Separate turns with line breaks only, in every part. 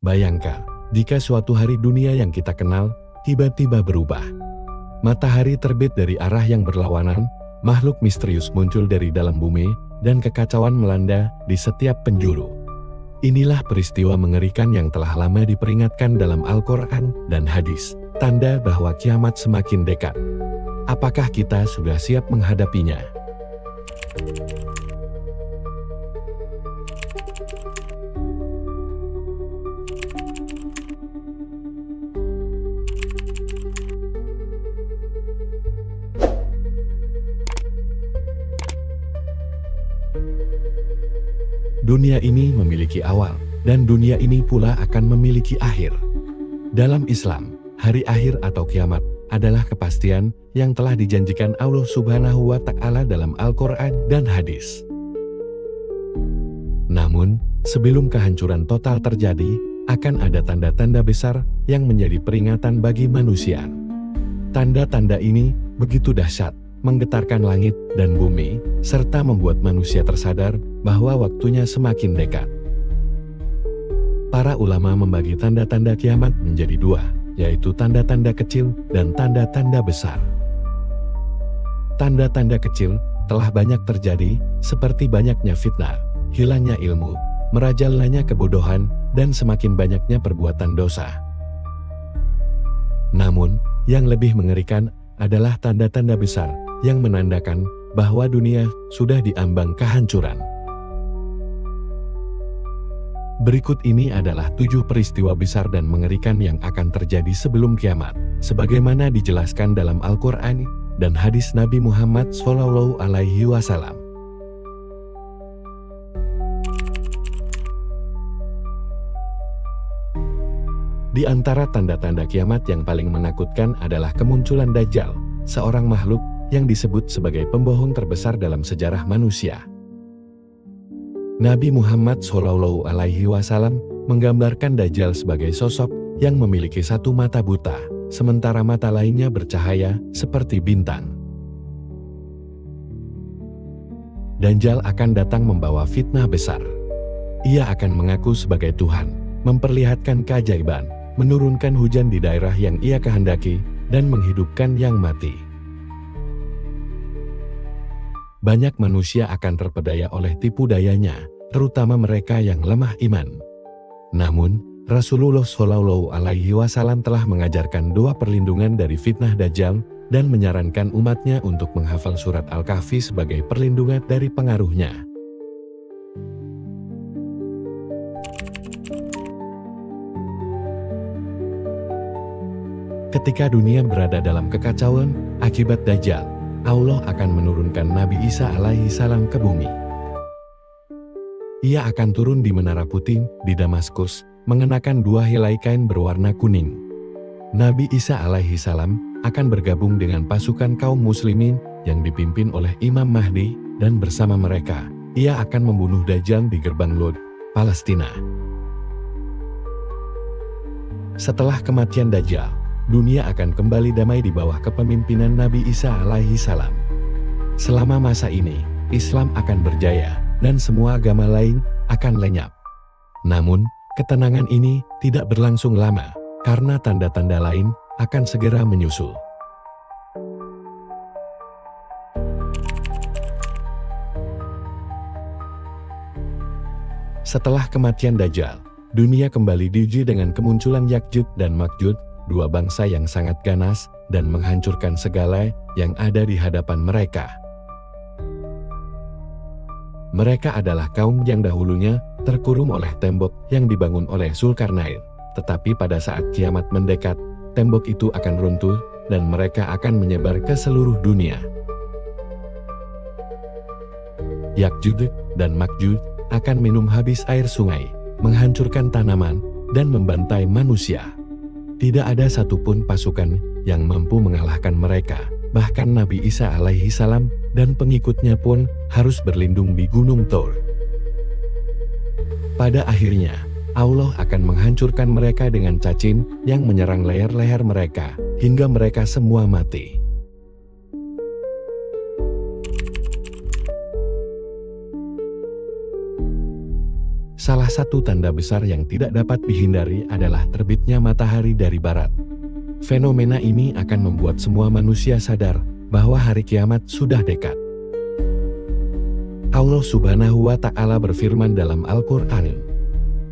Bayangkan, jika suatu hari dunia yang kita kenal tiba-tiba berubah. Matahari terbit dari arah yang berlawanan, makhluk misterius muncul dari dalam bumi, dan kekacauan melanda di setiap penjuru. Inilah peristiwa mengerikan yang telah lama diperingatkan dalam Al-Quran dan hadis, tanda bahwa kiamat semakin dekat. Apakah kita sudah siap menghadapinya? Dunia ini memiliki awal, dan dunia ini pula akan memiliki akhir. Dalam Islam, hari akhir atau kiamat adalah kepastian yang telah dijanjikan Allah Subhanahu wa Ta'ala dalam Al-Quran dan hadis. Namun, sebelum kehancuran total terjadi, akan ada tanda-tanda besar yang menjadi peringatan bagi manusia. Tanda-tanda ini begitu dahsyat, menggetarkan langit dan bumi, serta membuat manusia tersadar bahwa waktunya semakin dekat. Para ulama membagi tanda-tanda kiamat menjadi dua, yaitu tanda-tanda kecil dan tanda-tanda besar. Tanda-tanda kecil telah banyak terjadi, seperti banyaknya fitnah, hilangnya ilmu, merajalanya kebodohan, dan semakin banyaknya perbuatan dosa. Namun, yang lebih mengerikan adalah tanda-tanda besar yang menandakan bahwa dunia sudah diambang kehancuran. Berikut ini adalah 7 peristiwa besar dan mengerikan yang akan terjadi sebelum kiamat, sebagaimana dijelaskan dalam Al-Quran dan hadis Nabi Muhammad SAW. Di antara tanda-tanda kiamat yang paling menakutkan adalah kemunculan Dajjal, seorang makhluk yang disebut sebagai pembohong terbesar dalam sejarah manusia. Nabi Muhammad SAW menggambarkan Dajjal sebagai sosok yang memiliki satu mata buta, sementara mata lainnya bercahaya seperti bintang. Dajjal akan datang membawa fitnah besar. Ia akan mengaku sebagai Tuhan, memperlihatkan keajaiban, menurunkan hujan di daerah yang ia kehendaki, dan menghidupkan yang mati. Banyak manusia akan terpedaya oleh tipu dayanya, terutama mereka yang lemah iman. Namun, Rasulullah SAW telah mengajarkan doa perlindungan dari fitnah Dajjal dan menyarankan umatnya untuk menghafal surat Al-Kahfi sebagai perlindungan dari pengaruhnya. Ketika dunia berada dalam kekacauan akibat Dajjal, Allah akan menurunkan Nabi Isa alaihissalam ke bumi. Ia akan turun di Menara Putih di Damaskus, mengenakan 2 helai kain berwarna kuning. Nabi Isa alaihissalam akan bergabung dengan pasukan kaum muslimin yang dipimpin oleh Imam Mahdi, dan bersama mereka, ia akan membunuh Dajjal di gerbang Lod, Palestina. Setelah kematian Dajjal, dunia akan kembali damai di bawah kepemimpinan Nabi Isa alaihissalam. Selama masa ini, Islam akan berjaya, dan semua agama lain akan lenyap. Namun, ketenangan ini tidak berlangsung lama, karena tanda-tanda lain akan segera menyusul. Setelah kematian Dajjal, dunia kembali diuji dengan kemunculan Ya'juj dan Ma'juj, 2 bangsa yang sangat ganas dan menghancurkan segala yang ada di hadapan mereka. Mereka adalah kaum yang dahulunya terkurung oleh tembok yang dibangun oleh Zulkarnain, tetapi pada saat kiamat mendekat, tembok itu akan runtuh dan mereka akan menyebar ke seluruh dunia. Ya'juj dan Ma'juj akan minum habis air sungai, menghancurkan tanaman, dan membantai manusia. Tidak ada satupun pasukan yang mampu mengalahkan mereka. Bahkan Nabi Isa alaihissalam dan pengikutnya pun harus berlindung di Gunung Thor. Pada akhirnya, Allah akan menghancurkan mereka dengan cacing yang menyerang leher-leher mereka, hingga mereka semua mati. Salah satu tanda besar yang tidak dapat dihindari adalah terbitnya matahari dari barat. Fenomena ini akan membuat semua manusia sadar bahwa hari kiamat sudah dekat. Allah Subhanahu wa Ta'ala berfirman dalam Al-Quran,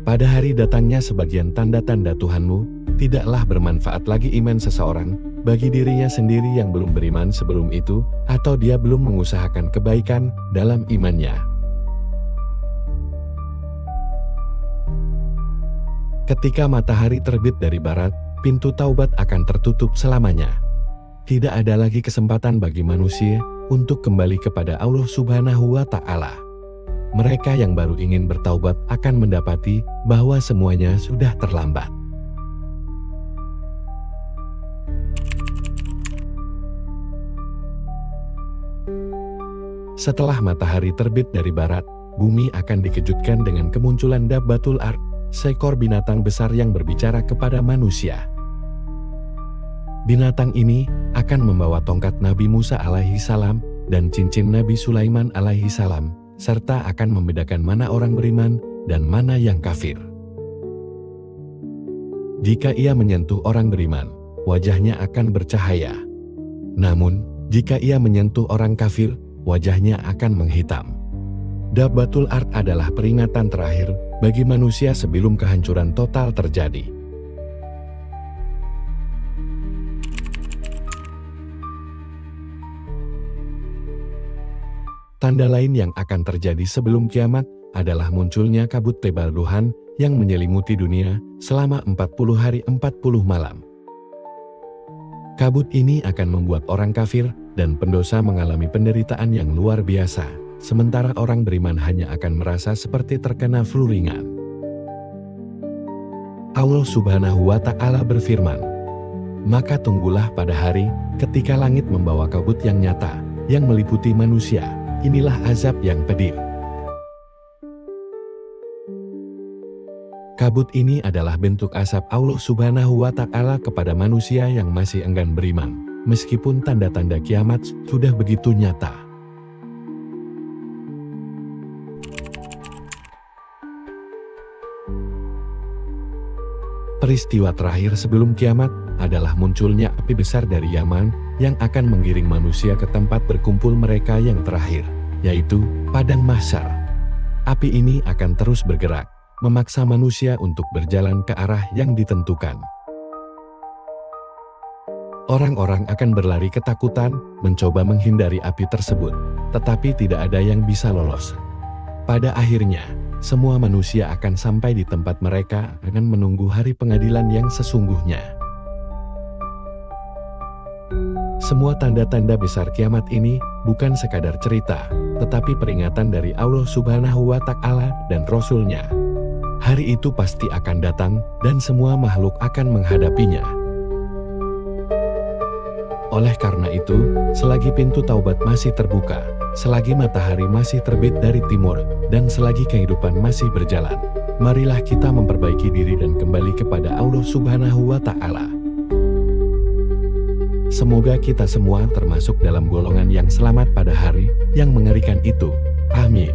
"Pada hari datangnya sebagian tanda-tanda Tuhanmu, tidaklah bermanfaat lagi iman seseorang bagi dirinya sendiri yang belum beriman sebelum itu, atau dia belum mengusahakan kebaikan dalam imannya." Ketika matahari terbit dari barat, pintu taubat akan tertutup selamanya. Tidak ada lagi kesempatan bagi manusia untuk kembali kepada Allah Subhanahu wa Ta'ala. Mereka yang baru ingin bertaubat akan mendapati bahwa semuanya sudah terlambat. Setelah matahari terbit dari barat, bumi akan dikejutkan dengan kemunculan Dabbatul Ard, seekor binatang besar yang berbicara kepada manusia. Binatang ini akan membawa tongkat Nabi Musa alaihi salam dan cincin Nabi Sulaiman alaihi salam, serta akan membedakan mana orang beriman dan mana yang kafir. Jika ia menyentuh orang beriman, wajahnya akan bercahaya. Namun, jika ia menyentuh orang kafir, wajahnya akan menghitam. Dabbatul Ard adalah peringatan terakhir bagi manusia sebelum kehancuran total terjadi. Tanda lain yang akan terjadi sebelum kiamat adalah munculnya kabut tebal duhan yang menyelimuti dunia selama 40 hari 40 malam. Kabut ini akan membuat orang kafir dan pendosa mengalami penderitaan yang luar biasa, sementara orang beriman hanya akan merasa seperti terkena flu ringan. Allah Subhanahu wa Ta'ala berfirman, "Maka tunggulah pada hari ketika langit membawa kabut yang nyata, yang meliputi manusia. Inilah azab yang pedih." Kabut ini adalah bentuk azab Allah Subhanahu wa Ta'ala kepada manusia yang masih enggan beriman, meskipun tanda-tanda kiamat sudah begitu nyata. Peristiwa terakhir sebelum kiamat adalah munculnya api besar dari Yaman yang akan menggiring manusia ke tempat berkumpul mereka yang terakhir, yaitu Padang Mahsyar. Api ini akan terus bergerak, memaksa manusia untuk berjalan ke arah yang ditentukan. Orang-orang akan berlari ketakutan, mencoba menghindari api tersebut, tetapi tidak ada yang bisa lolos. Pada akhirnya, semua manusia akan sampai di tempat mereka akan menunggu hari pengadilan yang sesungguhnya. Semua tanda-tanda besar kiamat ini bukan sekadar cerita, tetapi peringatan dari Allah Subhanahu wa Ta'ala dan Rasul-Nya. Hari itu pasti akan datang dan semua makhluk akan menghadapinya. Oleh karena itu, selagi pintu taubat masih terbuka, selagi matahari masih terbit dari timur, dan selagi kehidupan masih berjalan, marilah kita memperbaiki diri dan kembali kepada Allah Subhanahu wa Ta'ala. Semoga kita semua termasuk dalam golongan yang selamat pada hari yang mengerikan itu. Amin.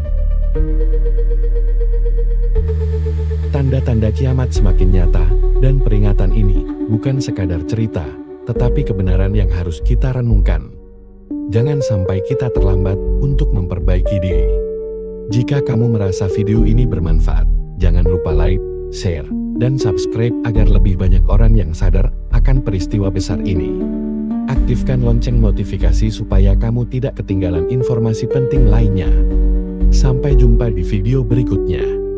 Tanda-tanda kiamat semakin nyata, dan peringatan ini bukan sekadar cerita, tetapi kebenaran yang harus kita renungkan. Jangan sampai kita terlambat untuk memperbaiki diri. Jika kamu merasa video ini bermanfaat, jangan lupa like, share, dan subscribe agar lebih banyak orang yang sadar akan peristiwa besar ini. Aktifkan lonceng notifikasi supaya kamu tidak ketinggalan informasi penting lainnya. Sampai jumpa di video berikutnya.